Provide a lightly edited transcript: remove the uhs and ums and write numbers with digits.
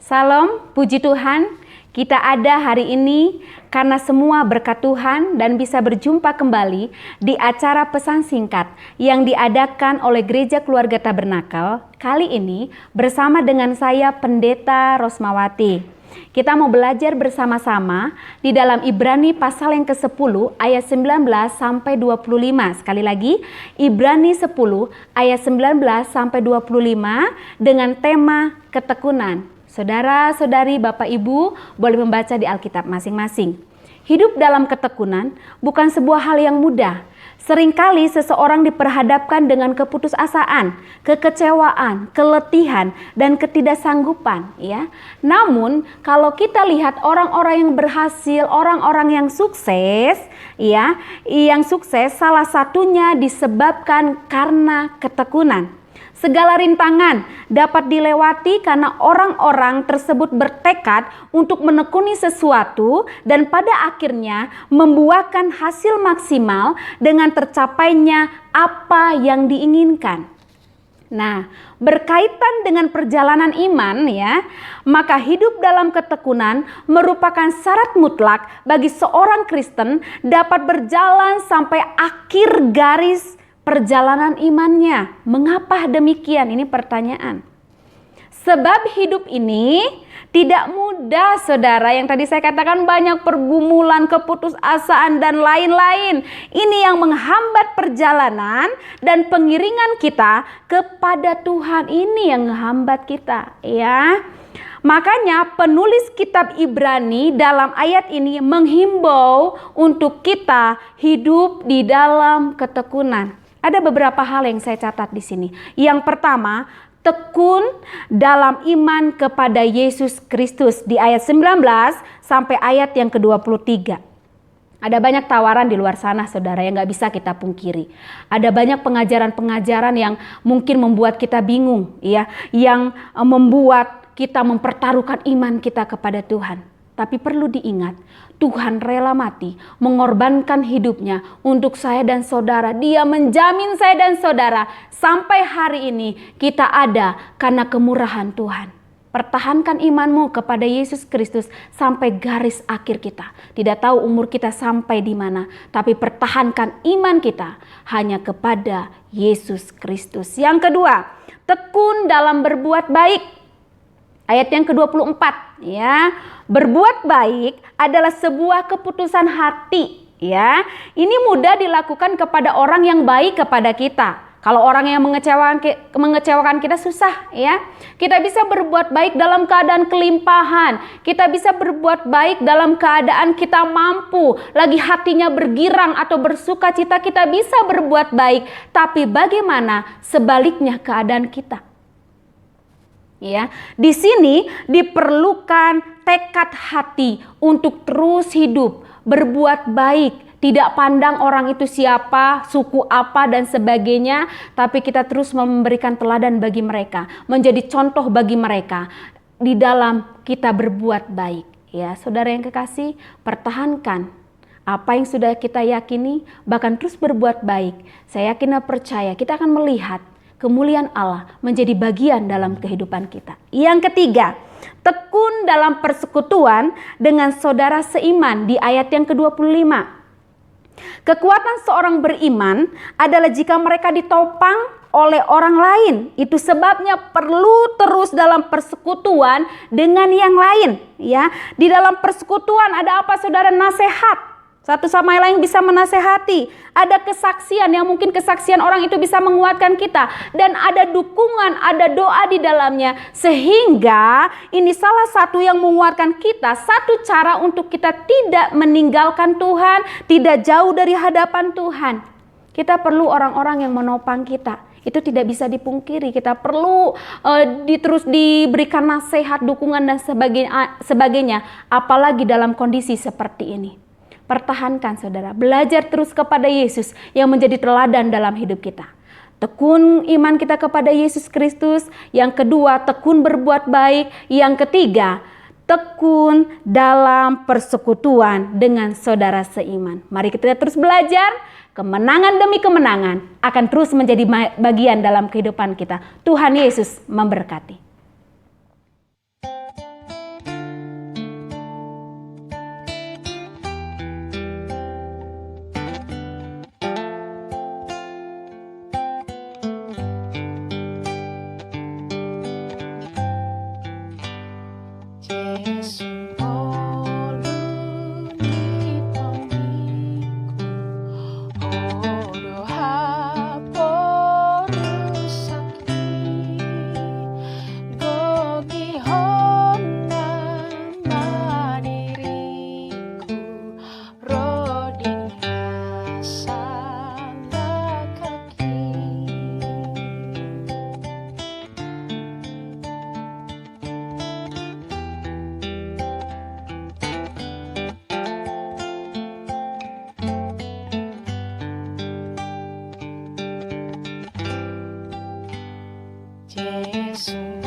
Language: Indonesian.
Salam, puji Tuhan, kita ada hari ini karena semua berkat Tuhan dan bisa berjumpa kembali di acara pesan singkat yang diadakan oleh Gereja Keluarga Tabernakel. Kali ini bersama dengan saya Pendeta Rosmawati. Kita mau belajar bersama-sama di dalam Ibrani pasal yang ke-10 ayat 19 sampai 25. Sekali lagi, Ibrani 10 ayat 19 sampai 25 dengan tema ketekunan. Saudara-saudari, Bapak Ibu boleh membaca di Alkitab masing-masing. Hidup dalam ketekunan bukan sebuah hal yang mudah. Seringkali seseorang diperhadapkan dengan keputusasaan, kekecewaan, keletihan, dan ketidaksanggupan, ya. Namun, kalau kita lihat orang-orang yang berhasil, orang-orang yang sukses, ya, yang sukses salah satunya disebabkan karena ketekunan. Segala rintangan dapat dilewati karena orang-orang tersebut bertekad untuk menekuni sesuatu dan pada akhirnya membuahkan hasil maksimal dengan tercapainya apa yang diinginkan. Nah, berkaitan dengan perjalanan iman ya, maka hidup dalam ketekunan merupakan syarat mutlak bagi seorang Kristen dapat berjalan sampai akhir garis perjalanan imannya. Mengapa demikian? Ini pertanyaan. Sebab hidup ini tidak mudah, saudara. Yang tadi saya katakan banyak pergumulan, keputusasaan, dan lain-lain. Ini yang menghambat perjalanan dan pengiringan kita kepada Tuhan. Ini yang menghambat kita, ya. Makanya penulis kitab Ibrani dalam ayat ini menghimbau untuk kita hidup di dalam ketekunan. Ada beberapa hal yang saya catat di sini. Yang pertama, tekun dalam iman kepada Yesus Kristus di ayat 19 sampai ayat yang ke-23. Ada banyak tawaran di luar sana, saudara, yang gak bisa kita pungkiri. Ada banyak pengajaran-pengajaran yang mungkin membuat kita bingung, ya, yang membuat kita mempertaruhkan iman kita kepada Tuhan. Tapi perlu diingat, Tuhan rela mati, mengorbankan hidupnya untuk saya dan saudara. Dia menjamin saya dan saudara sampai hari ini kita ada karena kemurahan Tuhan. Pertahankan imanmu kepada Yesus Kristus sampai garis akhir kita. Tidak tahu umur kita sampai di mana, tapi pertahankan iman kita hanya kepada Yesus Kristus. Yang kedua, tekun dalam berbuat baik. Ayat yang ke-24, ya. Berbuat baik adalah sebuah keputusan hati, ya. Ini mudah dilakukan kepada orang yang baik kepada kita. Kalau orang yang mengecewakan kita susah, ya. Kita bisa berbuat baik dalam keadaan kelimpahan. Kita bisa berbuat baik dalam keadaan kita mampu, lagi hatinya bergirang atau bersuka cita, kita bisa berbuat baik. Tapi bagaimana sebaliknya keadaan kita? Ya, di sini diperlukan tekad hati untuk terus hidup, berbuat baik, tidak pandang orang itu siapa, suku apa dan sebagainya, tapi kita terus memberikan teladan bagi mereka, menjadi contoh bagi mereka di dalam kita berbuat baik. Ya, saudara yang kekasih, pertahankan apa yang sudah kita yakini, bahkan terus berbuat baik. Saya yakin dan percaya kita akan melihat kemuliaan Allah menjadi bagian dalam kehidupan kita. Yang ketiga, tekun dalam persekutuan dengan saudara seiman di ayat yang ke-25. Kekuatan seorang beriman adalah jika mereka ditopang oleh orang lain. Itu sebabnya perlu terus dalam persekutuan dengan yang lain. Ya, di dalam persekutuan ada apa, saudara? Nasihat. Satu sama lain bisa menasehati. Ada kesaksian yang mungkin kesaksian orang itu bisa menguatkan kita. Dan ada dukungan, ada doa di dalamnya. Sehingga ini salah satu yang menguatkan kita. Satu cara untuk kita tidak meninggalkan Tuhan. Tidak jauh dari hadapan Tuhan. Kita perlu orang-orang yang menopang kita. Itu tidak bisa dipungkiri. Kita perlu terus diberikan nasihat, dukungan dan sebagainya. Apalagi dalam kondisi seperti ini. Pertahankan, saudara, belajar terus kepada Yesus yang menjadi teladan dalam hidup kita. Tekun iman kita kepada Yesus Kristus. Yang kedua, tekun berbuat baik. Yang ketiga, tekun dalam persekutuan dengan saudara seiman. Mari kita terus belajar. Kemenangan demi kemenangan akan terus menjadi bagian dalam kehidupan kita. Tuhan Yesus memberkati. Yesus.